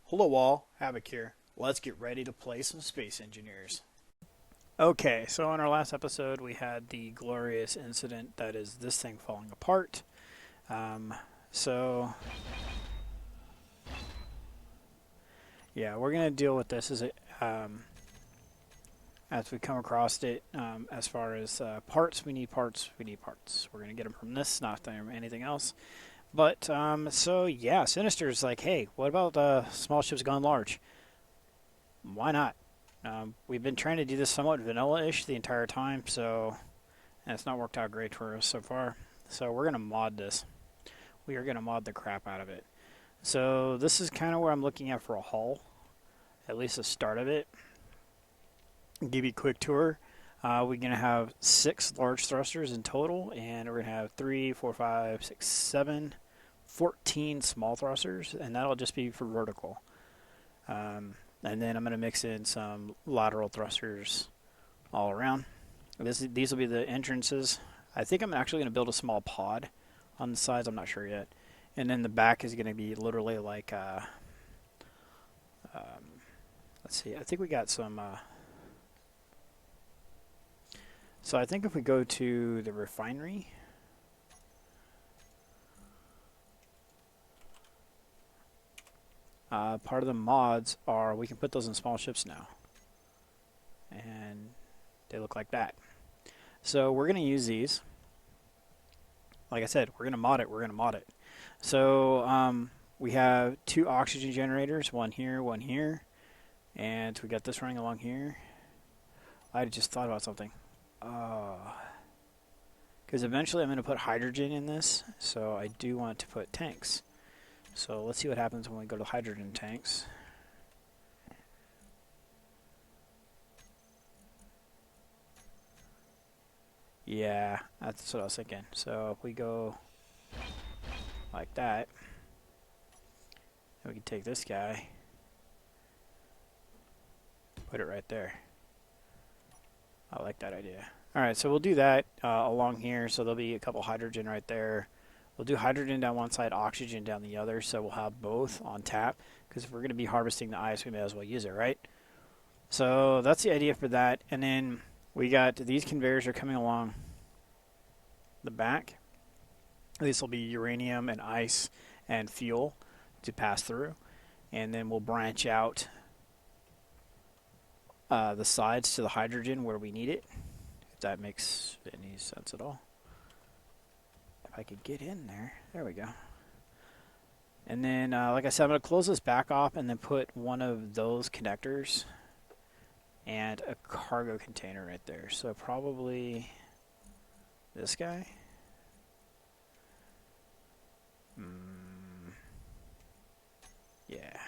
Hello all, Havoc here. Let's get ready to play some Space Engineers. Okay, so in our last episode we had the glorious incident that is this thing falling apart. So yeah, we're going to deal with this as we come across it. As far as parts, we need parts. We're going to get them from this, not from anything else. But, so yeah, Sinister's like, hey, what about small ships gone large? Why not? We've been trying to do this somewhat vanilla-ish the entire time, and it's not worked out great for us so far. So we're going to mod this. We are going to mod the crap out of it. So this is kind of where I'm looking at for a hull, at least the start of it. Give you a quick tour. We're going to have 6 large thrusters in total, and we're going to have 3, 4, 5, 6, 7, 14 small thrusters, and that'll just be for vertical. And then I'm going to mix in some lateral thrusters all around. These will be the entrances. I think I'm actually going to build a small pod on the sides. I'm not sure yet. And then the back is going to be literally like, let's see, I think we got some... So I think if we go to the refinery, part of the mods are we can put those in small ships now, and they look like that. So we're going to use these. Like I said, we're going to mod it. So we have 2 oxygen generators, one here, and we got this running along here. I just thought about something. Because eventually I'm going to put hydrogen in this, so I do want to put tanks. So let's see what happens when we go to hydrogen tanks. Yeah, that's what I was thinking. So if we go like that, we can take this guy, put it right there. I like that idea. Alright, so we'll do that along here, so there'll be a couple hydrogen right there. We'll do hydrogen down one side, oxygen down the other, so we'll have both on tap, because if we're going to be harvesting the ice, we may as well use it, right? So that's the idea for that. And then we got these conveyors are coming along the back. This will be uranium and ice and fuel to pass through. And then we'll branch out the sides to the hydrogen where we need it, if that makes any sense at all. If I could get in there. There we go. And then, like I said, I'm going to close this back off and then put one of those connectors and a cargo container right there. So probably this guy. Yeah.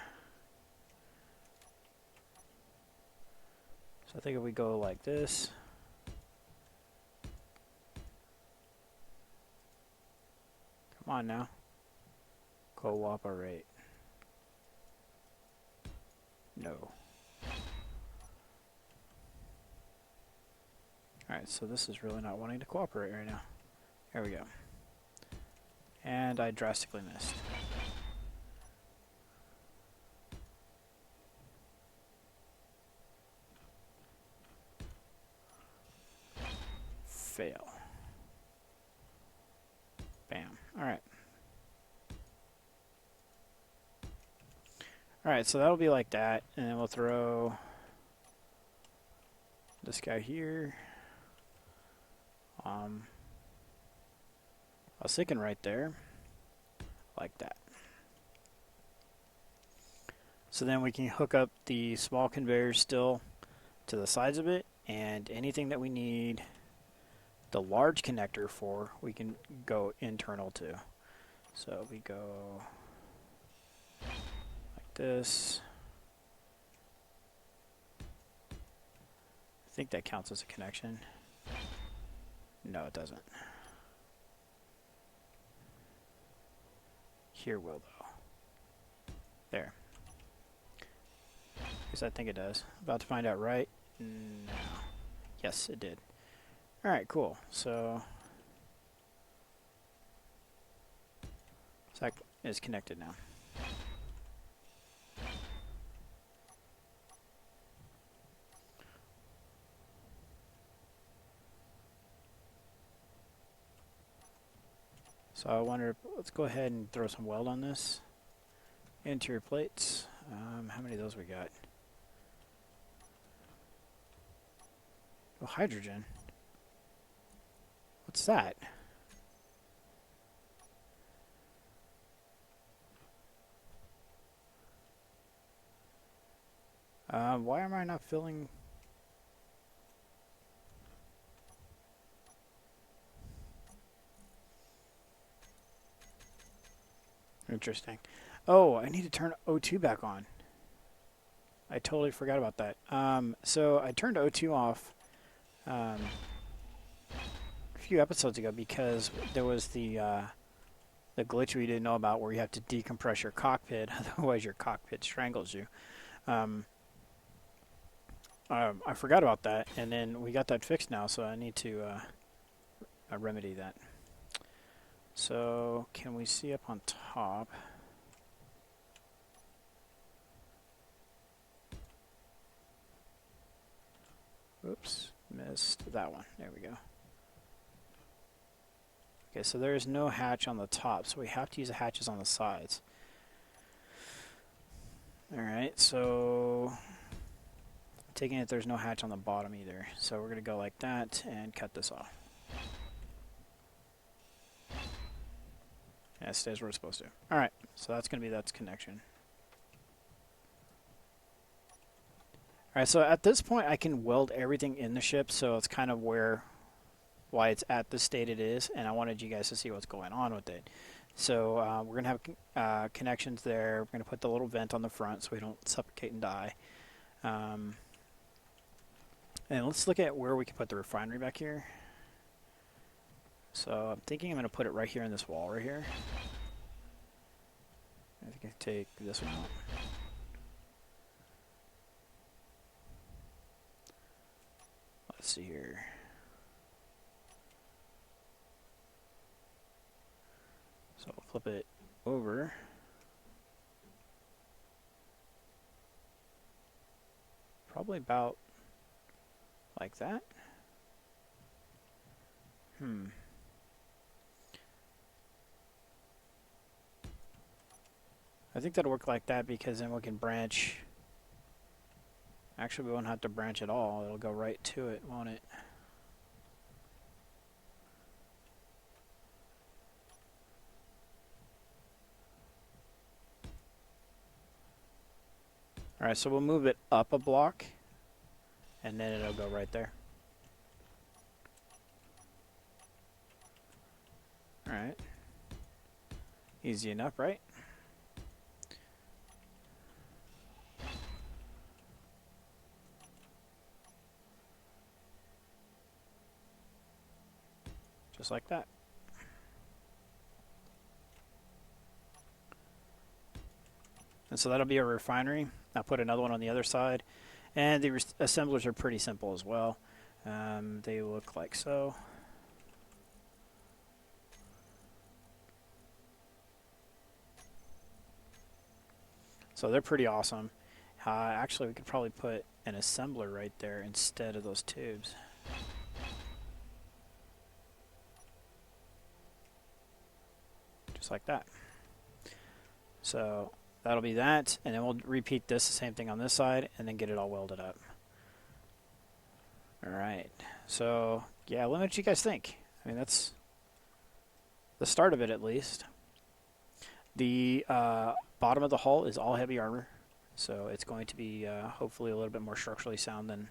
So I think if we go like this. Come on now. Cooperate. No. Alright, so this is really not wanting to cooperate right now. There we go. And I drastically missed. Fail. Bam. Alright. Alright, so that'll be like that. And then we'll throw this guy here. I was thinking right there. Like that. So then we can hook up the small conveyors still to the sides of it. And anything that we need the large connector for, we can go internal to. So we go like this. I think that counts as a connection. No, it doesn't. Here will though. There. Because I think it does. About to find out, right? No. Yes, it did. Alright, cool. So that is connected now. So I wonder, let's go ahead and throw some weld on this. Interior plates. How many of those we got? Oh, hydrogen. What's that? Why am I not filling? Interesting. Oh, I need to turn O2 back on. I totally forgot about that. So I turned O2 off a few episodes ago because there was the glitch we didn't know about where you have to decompress your cockpit, otherwise your cockpit strangles you. I forgot about that, and then we got that fixed now, so I need to remedy that. So can we see up on top? Oops, missed that one. There we go. Okay, so there is no hatch on the top, so we have to use the hatches on the sides. Alright, so taking it there's no hatch on the bottom either. So we're going to go like that and cut this off. Yeah, it stays where it's supposed to. Alright, so that's going to be that connection. Alright, so at this point I can weld everything in the ship, so it's kind of why it's at the state it is, and I wanted you guys to see what's going on with it. So we're going to have connections there. We're going to put the little vent on the front so we don't suffocate and die. And let's look at where we can put the refinery back here. So I'm thinking I'm going to put it right here in this wall right here. I think I can take this one out. Let's see here. So I'll flip it over. Probably about like that. I think that'll work like that because then we can branch. Actually, we won't have to branch at all. It'll go right to it, won't it? Alright, so we'll move it up a block, and then it'll go right there. Alright. Easy enough, right? Just like that. And so that'll be a refinery. I'll put another one on the other side. And the assemblers are pretty simple as well. They look like so. So they're pretty awesome. Actually, we could probably put an assembler right there instead of those tubes. Just like that. So that'll be that, and then we'll repeat this, the same thing on this side, and then get it all welded up. Alright, so yeah, let me know what you guys think. I mean, that's the start of it at least. The bottom of the hull is all heavy armor, so it's going to be hopefully a little bit more structurally sound than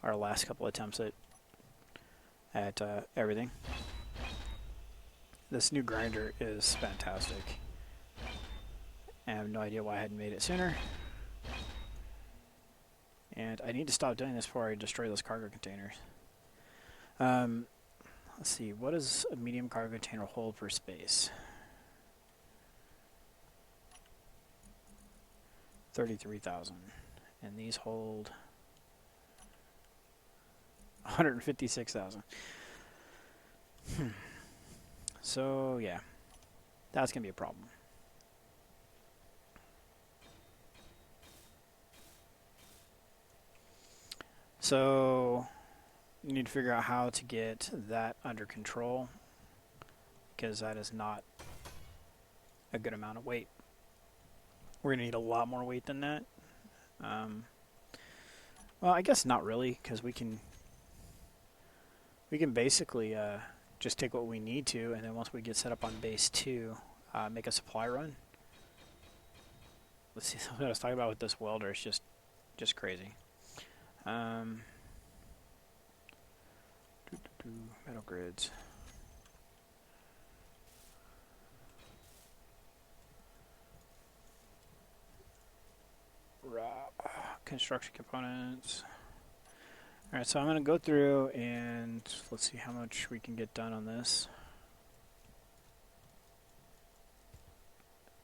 our last couple attempts at everything. This new grinder is fantastic. I have no idea why I hadn't made it sooner. And I need to stop doing this before I destroy those cargo containers. Let's see, what does a medium cargo container hold for space? 33,000. And these hold 156,000. So, yeah. That's going to be a problem. So, you need to figure out how to get that under control, because that is not a good amount of weight. We're going to need a lot more weight than that. Well, I guess not really, because we can basically just take what we need to, and then once we get set up on base 2, make a supply run. Let's see, something I was talking about with this welder is just crazy. Metal grids. Construction components. Alright, so I'm going to go through and let's see how much we can get done on this.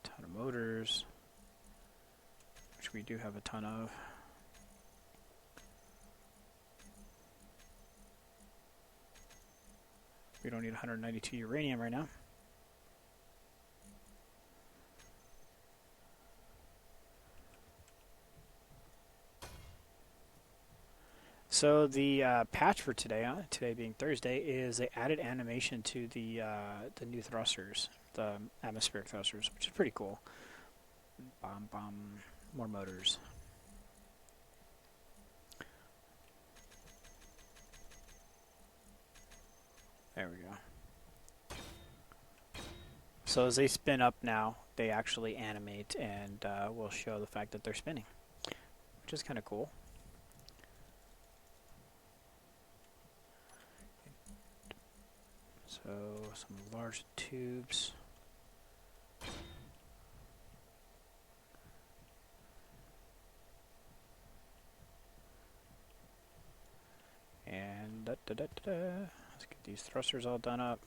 A ton of motors, which we do have a ton of. We don't need 192 uranium right now. So the patch for today, today being Thursday, is they added animation to the new thrusters, the atmospheric thrusters, which is pretty cool. More motors. There we go. So as they spin up now, they actually animate and will show the fact that they're spinning, which is kind of cool. So some large tubes. And let's get these thrusters all done up.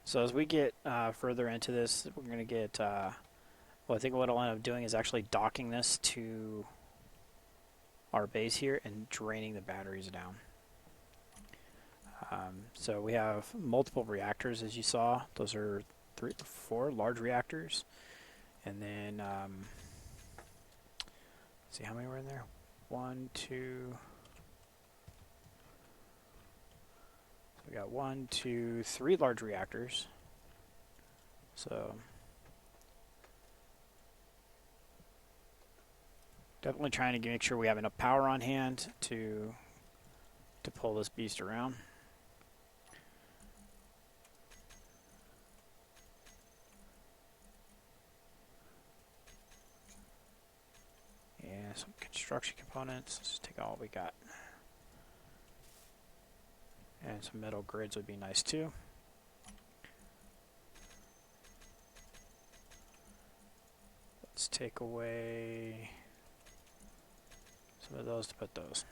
So as we get further into this, we're going to get, well, I think what I'll end up doing is actually docking this to our base here and draining the batteries down. So we have multiple reactors, as you saw. Those are 3 or 4 large reactors. And then, let's see how many were in there. 1, 2... We got 1, 2, 3 large reactors. So definitely trying to make sure we have enough power on hand to pull this beast around. And some construction components. Let's just take all we got. And some metal grids would be nice too. Let's take away some of those to put those.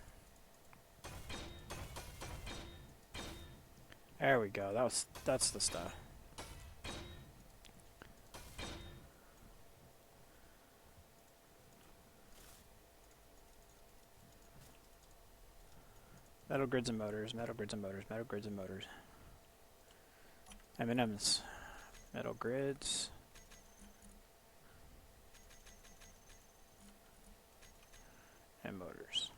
There we go. That's the stuff. Metal grids and motors, metal grids and motors, metal grids and motors. M&M's. Metal grids. And motors.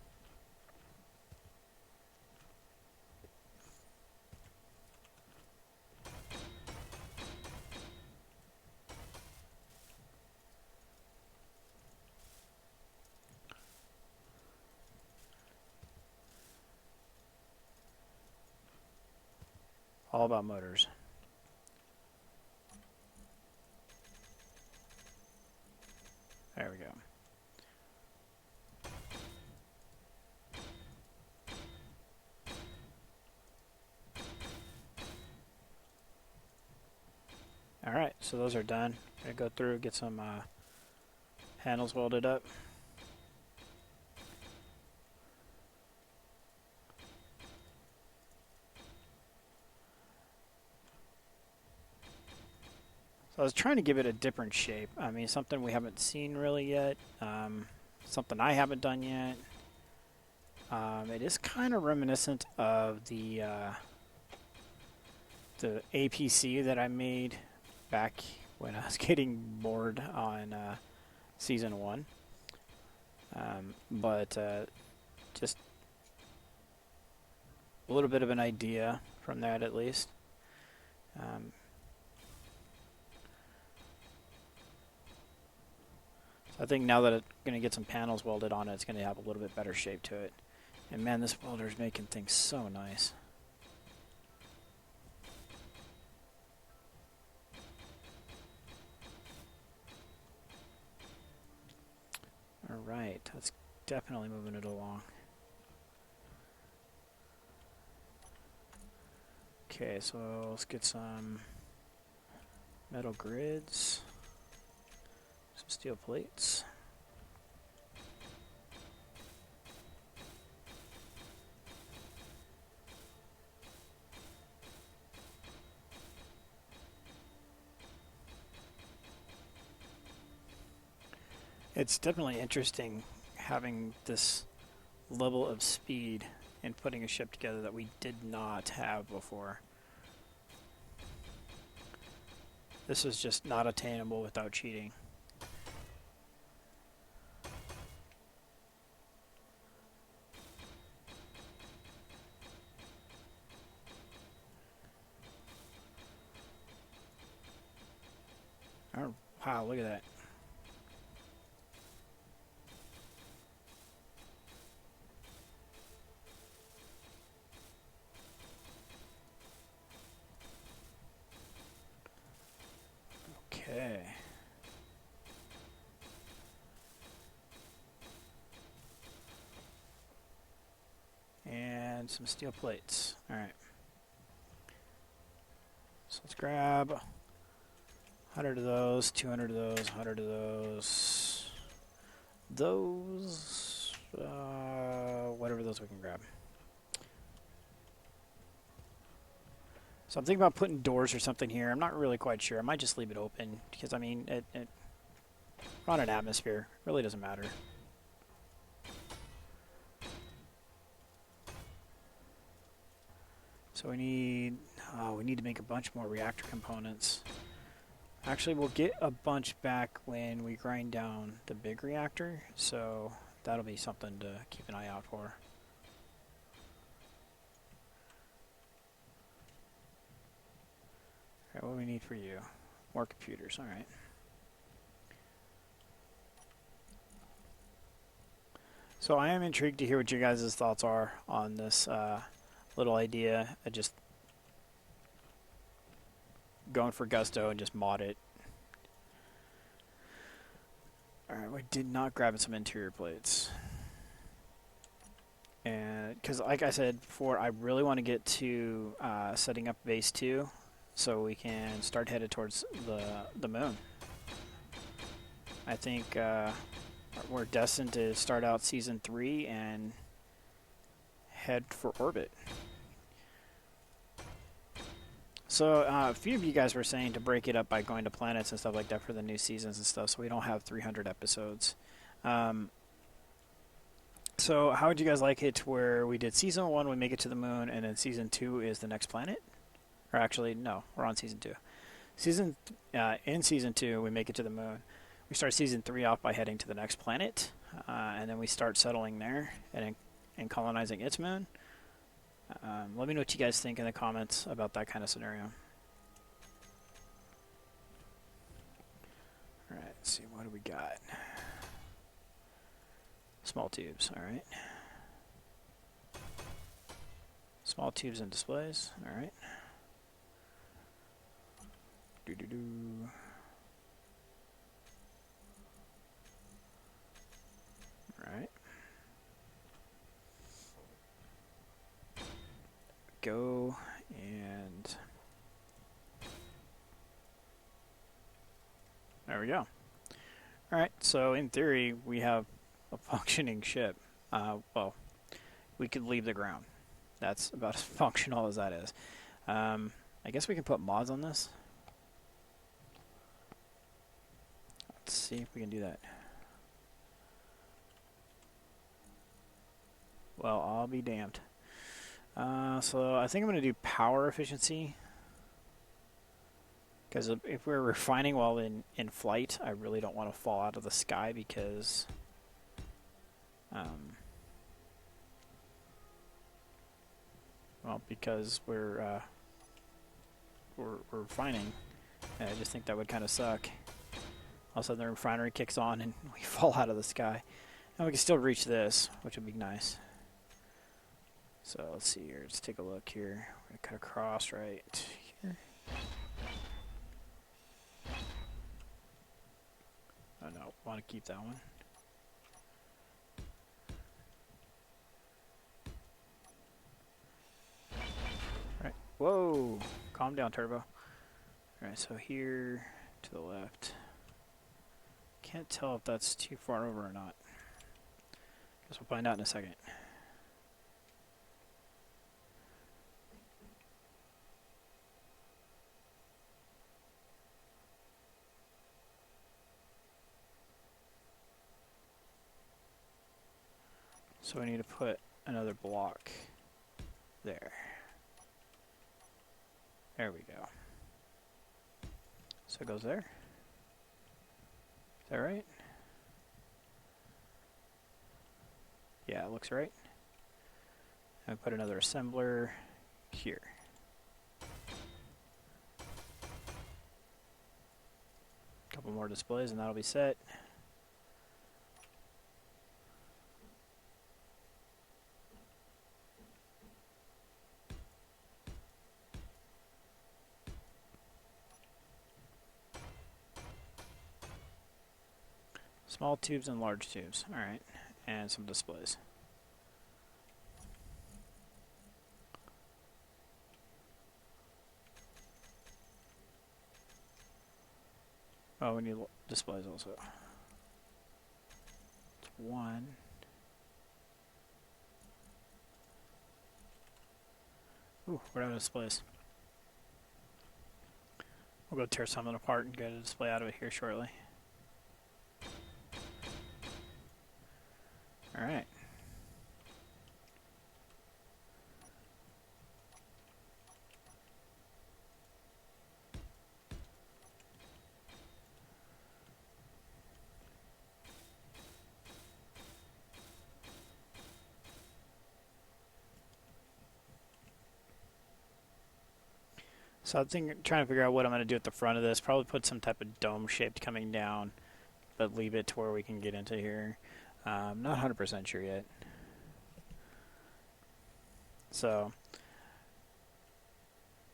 All about motors. There we go. Alright, so those are done. I'm going to go through, get some handles welded up. So I was trying to give it a different shape. I mean, something we haven't seen really yet. Something I haven't done yet. It is kind of reminiscent of the APC that I made back when I was getting bored on Season 1. But just a little bit of an idea from that at least. So I think now that it's going to get some panels welded on it, it's going to have a little bit better shape to it. And man, this welder is making things so nice. Alright, that's definitely moving it along. Okay, so let's get some metal grids, some steel plates. It's definitely interesting having this level of speed and putting a ship together that we did not have before. This is just not attainable without cheating. Oh, wow, look at that. Okay. And some steel plates. Alright. So let's grab 100 of those, 200 of those, 100 of those. Whatever those we can grab. So I'm thinking about putting doors or something here. I'm not really quite sure. I might just leave it open because, I mean, we're on an atmosphere. It really doesn't matter. So we need to make a bunch more reactor components. Actually, we'll get a bunch back when we grind down the big reactor, so that'll be something to keep an eye out for. Alright, what do we need for you? More computers, alright. So I am intrigued to hear what you guys' thoughts are on this little idea of just going for gusto and just mod it. Alright, we did not grab some interior plates. And because like I said before, I really want to get to setting up base 2 so we can start headed towards the moon. I think we're destined to start out season 3 and head for orbit. So a few of you guys were saying to break it up by going to planets and stuff like that for the new seasons and stuff, so we don't have 300 episodes. So how would you guys like it to where we did season 1, we make it to the moon, and then season 2 is the next planet? Or actually, no, we're on season 2. In season 2, we make it to the moon. We start season 3 off by heading to the next planet, and then we start settling there and colonizing its moon. Let me know what you guys think in the comments about that kind of scenario. Alright, let's see, what do we got? Small tubes, alright. Small tubes and displays, alright. Doo-doo-doo. Alright. Go and there we go. Alright, so in theory we have a functioning ship. Well, we could leave the ground. That's about as functional as that is. I guess we can put mods on this. Let's see if we can do that. Well, I'll be damned. So I think I'm going to do power efficiency. Because if we're refining while in flight, I really don't want to fall out of the sky because... Well, because we're refining. And I just think that would kind of suck. All of a sudden the refinery kicks on and we fall out of the sky. And we can still reach this, which would be nice. So let's see here. Let's take a look here. We're going to cut across right here. Oh no, want to keep that one. Alright, whoa! Calm down, Turbo. Alright, so here to the left. Can't tell if that's too far over or not. Guess we'll find out in a second. So we need to put another block there. There we go. So it goes there. Is that right? Yeah, it looks right. And put another assembler here. Couple more displays and that'll be set. Small tubes and large tubes. Alright. And some displays. Oh, we need displays also. It's one. Ooh, we're out of displays. We'll go tear something apart and get a display out of it here shortly. Alright. So I'm trying to figure out what I'm going to do at the front of this. Probably put some type of dome shaped coming down, but leave it to where we can get into here. Not 100% sure yet. So,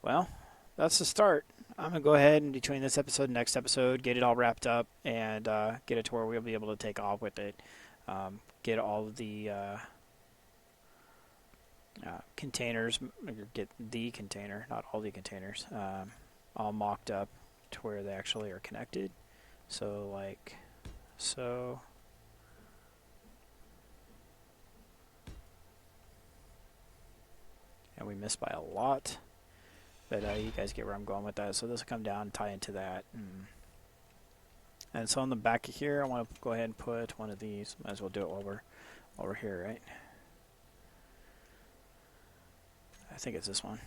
well, that's the start. I'm going to go ahead and between this episode and next episode, get it all wrapped up and get it to where we'll be able to take off with it. Get all of the containers, get the container, not all the containers, all mocked up to where they actually are connected. So, like so. And we missed by a lot, but you guys get where I'm going with that. So this will come down and tie into that. And so on the back of here, I want to go ahead and put one of these. Might as well do it while we're here, right? I think it's this one.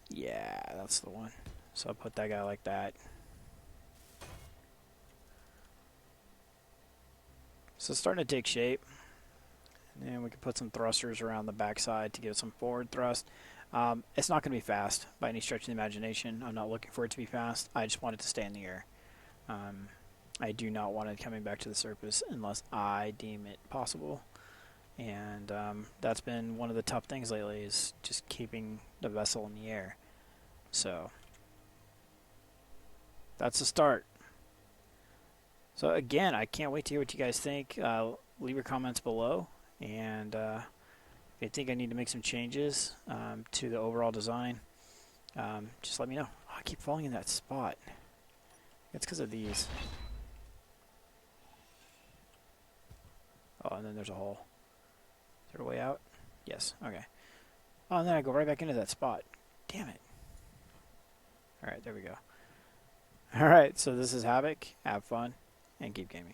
Yeah, that's the one. So I'll put that guy like that. So it's starting to take shape. And then we can put some thrusters around the backside to give some forward thrust. It's not going to be fast by any stretch of the imagination. I'm not looking for it to be fast. I just want it to stay in the air. I do not want it coming back to the surface unless I deem it possible. And that's been one of the tough things lately, is just keeping the vessel in the air. So that's the start. So again, I can't wait to hear what you guys think. Leave your comments below. And if you think I need to make some changes to the overall design, just let me know. Oh, I keep falling in that spot. It's because of these. Oh, and then there's a hole. Is there a way out? Yes. Okay. Oh, and then I go right back into that spot. Damn it. Alright, there we go. Alright, so this is Havoc. Have fun, and keep gaming.